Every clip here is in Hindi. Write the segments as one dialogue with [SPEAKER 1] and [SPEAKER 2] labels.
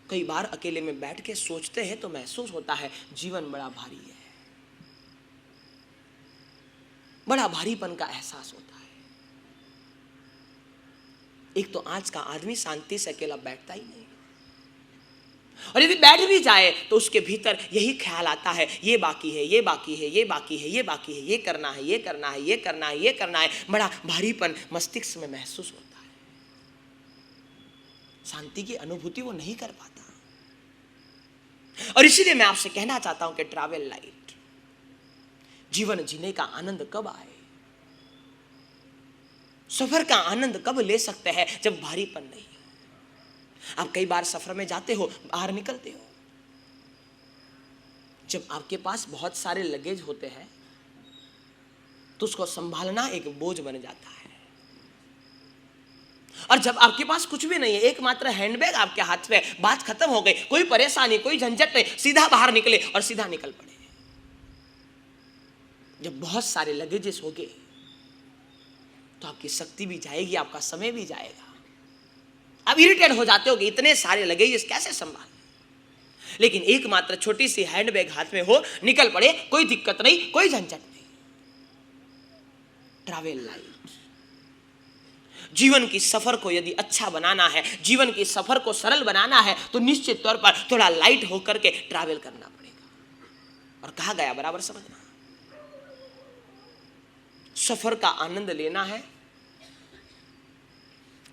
[SPEAKER 1] कई बार अकेले में बैठ के सोचते हैं तो महसूस होता है जीवन बड़ा भारी है, बड़ा भारीपन का एहसास होता है। एक तो आज का आदमी शांति से अकेला बैठता ही नहीं, और यदि बैठ भी जाए तो उसके भीतर यही ख्याल आता है ये बाकी है, ये बाकी है, ये बाकी है, ये बाकी है, ये करना है, ये करना है, ये करना है, ये करना है। बड़ा भारीपन मस्तिष्क में महसूस होता है, शांति की अनुभूति वो नहीं कर पाता। और इसीलिए मैं आपसे कहना चाहता हूं कि ट्रैवल लाइट, जीवन जीने का आनंद कब आए, सफर का आनंद कब ले सकते हैं, जब भारीपन नहीं। आप कई बार सफर में जाते हो, बाहर निकलते हो, जब आपके पास बहुत सारे लगेज होते हैं तो उसको संभालना एक बोझ बन जाता है। और जब आपके पास कुछ भी नहीं है, एकमात्र हैंडबैग आपके हाथ में, बात खत्म हो गई, कोई परेशानी, कोई झंझट नहीं, सीधा बाहर निकले और सीधा निकल पड़े। जब बहुत सारे लगेजेस हो गए तो आपकी शक्ति भी जाएगी, आपका समय भी जाएगा। आप इरिटेट हो जाते हो कि इतने सारे लगेजेस कैसे संभाल, लेकिन एकमात्र छोटी सी हैंडबैग हाथ में हो, निकल पड़े, कोई दिक्कत नहीं, कोई झंझट नहीं। ट्रैवल लाइट, जीवन की सफर को यदि अच्छा बनाना है, जीवन की सफर को सरल बनाना है तो निश्चित तौर पर थोड़ा लाइट होकर के ट्रैवल करना पड़ेगा। और कहा गया, बराबर समझना, सफर का आनंद लेना है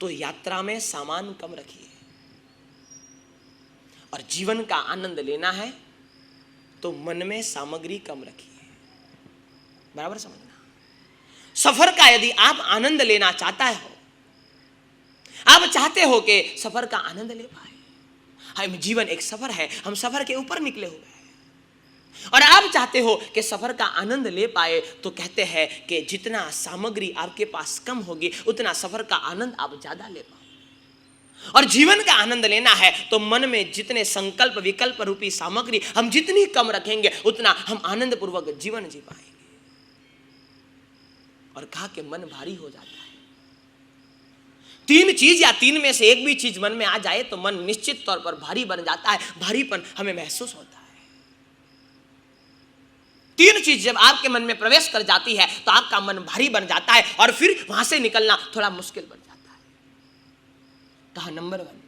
[SPEAKER 1] तो यात्रा में सामान कम रखिए, और जीवन का आनंद लेना है तो मन में सामग्री कम रखिए। बराबर समझना, सफर का यदि आप आनंद लेना चाहता हो, आप चाहते हो कि सफर का आनंद ले पाए, हम जीवन एक सफर है, हम सफर के ऊपर निकले हुए हैं, और आप चाहते हो कि सफर का आनंद ले पाए, तो कहते हैं कि जितना सामग्री आपके पास कम होगी उतना सफर का आनंद आप ज्यादा ले पाओ। और जीवन का आनंद लेना है तो मन में जितने संकल्प विकल्प रूपी सामग्री हम जितनी कम रखेंगे उतना हम आनंद पूर्वक जीवन जी पाएंगे। और कहा कि मन भारी हो जाता है, तीन चीज या तीन में से एक भी चीज मन में आ जाए तो मन निश्चित तौर पर भारी बन जाता है, भारीपन हमें महसूस होता है। तीन चीज जब आपके मन में प्रवेश कर जाती है तो आपका मन भारी बन जाता है, और फिर वहां से निकलना थोड़ा मुश्किल बन जाता है। कहा नंबर 1,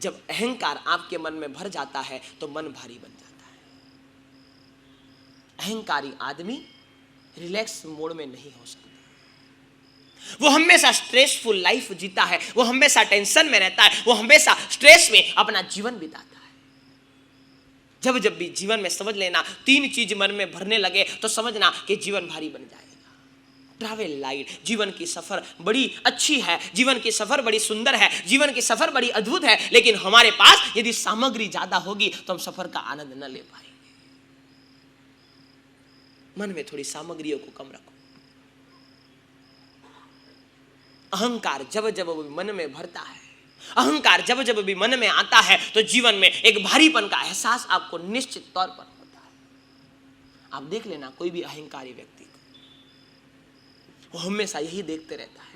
[SPEAKER 1] जब अहंकार आपके मन में भर जाता है तो मन भारी बन जाता है। अहंकारी आदमी रिलैक्स मोड में नहीं हो सकता, वो हमेशा स्ट्रेसफुल लाइफ जीता है, वो हमेशा टेंशन में रहता है, वो हमेशा स्ट्रेस में अपना जीवन बिताता है। जब जब भी जीवन में समझ लेना तीन चीज मन में भरने लगे तो समझना कि जीवन भारी बन जाएगा। ट्रैवल लाइट, जीवन की सफर बड़ी अच्छी है, जीवन की सफर बड़ी सुंदर है, जीवन की सफर बड़ी अद्भुत है, लेकिन हमारे पास यदि सामग्री ज्यादा होगी तो हम सफर का आनंद न ले पाएंगे। मन में थोड़ी सामग्रियों को कम रखो। अहंकार जब जब भी मन में भरता है, अहंकार जब जब भी मन में आता है तो जीवन में एक भारीपन का एहसास आपको निश्चित तौर पर होता है। आप देख लेना कोई भी अहंकारी व्यक्ति को, वो हमेशा यही देखते रहता है,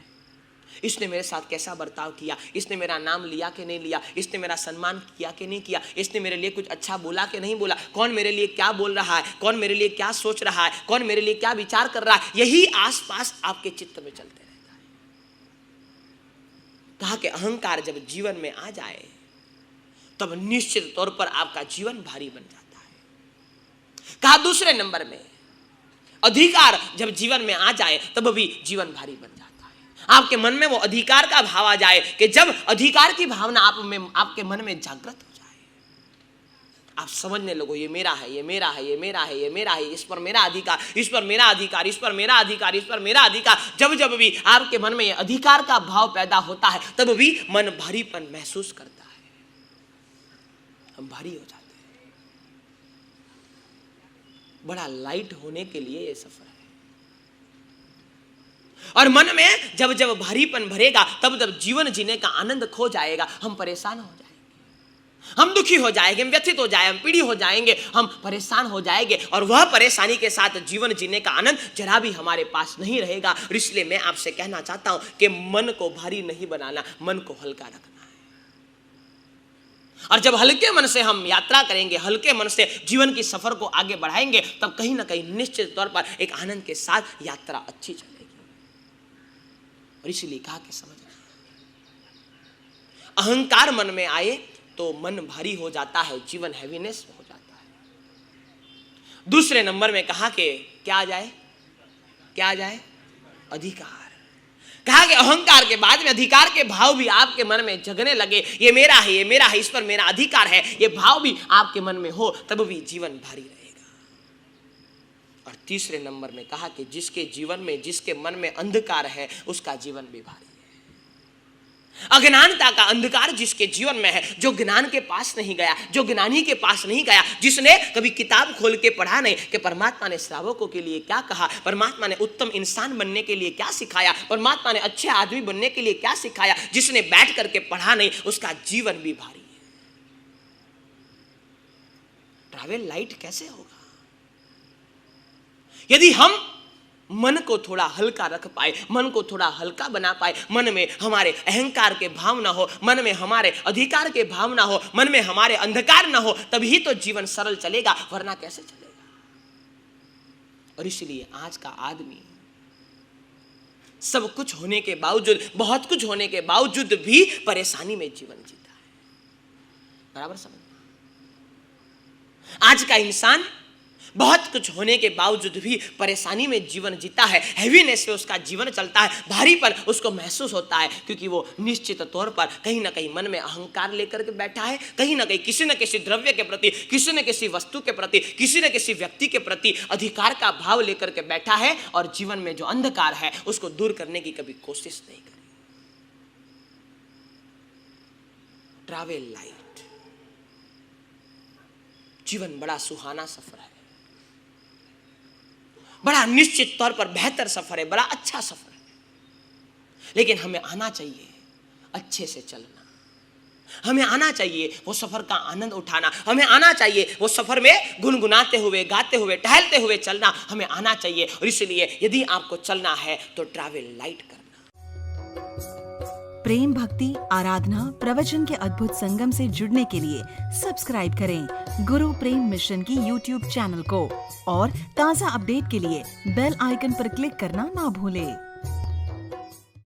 [SPEAKER 1] इसने मेरे साथ कैसा बर्ताव किया, इसने मेरा नाम लिया कि नहीं लिया, इसने मेरा सम्मान किया कि नहीं किया, इसने मेरे लिए कुछ अच्छा बोला कि नहीं बोला, कौन मेरे लिए क्या बोल रहा है, कौन मेरे लिए क्या सोच रहा है, कौन मेरे लिए क्या विचार कर रहा है, यही आसपास आपके चित्त में चलते रहता है। कहा कि अहंकार जब जीवन में आ जाए तब निश्चित तौर पर आपका जीवन भारी बन जाता है। कहा दूसरे नंबर में, अधिकार जब जीवन में आ जाए तब भी जीवन भारी बन जाता है। आपके मन में वो अधिकार का भाव आ जाए कि जब अधिकार की भावना आपके मन में जागृत हो जाए, आप समझने लगो ये मेरा है, ये मेरा है, ये मेरा है, ये मेरा है, इस पर मेरा अधिकार, इस पर मेरा अधिकार, इस पर मेरा अधिकार, इस पर मेरा अधिकार। जब जब भी आपके मन में ये अधिकार का भाव पैदा होता है तब भी मन भारीपन महसूस करता है, हम भारी हो जाते हैं। बड़ा लाइट होने के लिए ये सफर है। और मन में जब जब भारीपन भरेगा तब तब जीवन जीने का आनंद खो जाएगा, हम परेशान हो जाएंगे, हम दुखी हो जाएंगे, हम व्यथित हो जाएंगे, हम पीड़ी हो जाएंगे, हम परेशान हो जाएंगे, और वह परेशानी के साथ जीवन जीने का आनंद जरा भी हमारे पास नहीं रहेगा। इसलिए मैं आपसे कहना चाहता हूं कि मन को भारी नहीं बनाना, मन को हल्का रखना है। और जब हल्के मन से हम यात्रा करेंगे, हल्के मन से जीवन की सफर को आगे बढ़ाएंगे, तब कहीं ना कहीं निश्चित तौर पर एक आनंद के साथ यात्रा अच्छी चलेगी। और इसीलिए कहा कि समझना, अहंकार मन में आए तो मन भारी हो जाता है, जीवन हैवीनेस हो जाता है। दूसरे नंबर में कहा कि क्या आ जाए, क्या आ जाए, अधिकार। कहा कि अहंकार के बाद में अधिकार के भाव भी आपके मन में जगने लगे, ये मेरा है, ये मेरा है, इस पर मेरा अधिकार है, ये भाव भी आपके मन में हो, तब भी जीवन भारी रहेगा। और तीसरे नंबर में कहा कि जिसके जीवन में, जिसके मन में अंधकार है, उसका जीवन भी भारी है। अज्ञानता का अंधकार जिसके जीवन में है, जो ज्ञान के पास नहीं गया, जो ज्ञानी के पास नहीं गया, जिसने कभी किताब खोल के पढ़ा नहीं कि परमात्मा ने श्रावकों के लिए क्या कहा, परमात्मा ने उत्तम इंसान बनने के लिए क्या सिखाया, परमात्मा ने अच्छे आदमी बनने के लिए क्या सिखाया, जिसने बैठ करके पढ़ा नहीं, उसका जीवन भी भारी है। ट्रैवल लाइट कैसे होगा? यदि हम मन को थोड़ा हल्का रख पाए, मन को थोड़ा हल्का बना पाए, मन में हमारे अहंकार के भाव ना हो, मन में हमारे अधिकार के भाव ना हो, मन में हमारे अंधकार ना हो, तभी तो जीवन सरल चलेगा, वरना कैसे चलेगा। और इसलिए आज का आदमी सब कुछ होने के बावजूद, बहुत कुछ होने के बावजूद भी परेशानी में जीवन जीता है। बराबर समझना, आज का इंसान बहुत कुछ होने के बावजूद भी परेशानी में जीवन जीता है, हैवीनेस से उसका जीवन चलता है, भारीपन उसको महसूस होता है, क्योंकि वो निश्चित तौर पर कहीं ना कहीं मन में अहंकार लेकर के बैठा है, कहीं ना कहीं किसी न किसी द्रव्य के प्रति, किसी न किसी वस्तु के प्रति, किसी न किसी व्यक्ति के प्रति अधिकार का भाव लेकर के बैठा है, और जीवन में जो अंधकार है उसको दूर करने की कभी कोशिश नहीं करी। ट्रैवल लाइट, जीवन बड़ा सुहाना सफर है, बड़ा निश्चित तौर पर बेहतर सफर है, बड़ा अच्छा सफर है, लेकिन हमें आना चाहिए अच्छे से चलना, हमें आना चाहिए वो सफर का आनंद उठाना, हमें आना चाहिए वो सफर में गुनगुनाते हुए, गाते हुए, टहलते हुए चलना, हमें आना चाहिए। और इसलिए यदि आपको चलना है तो ट्रैवल लाइट करना।
[SPEAKER 2] प्रेम, भक्ति, आराधना, प्रवचन के अद्भुत संगम से जुड़ने के लिए सब्सक्राइब करें गुरु प्रेम मिशन की YouTube चैनल को, और ताज़ा अपडेट के लिए बेल आइकन पर क्लिक करना ना भूलें।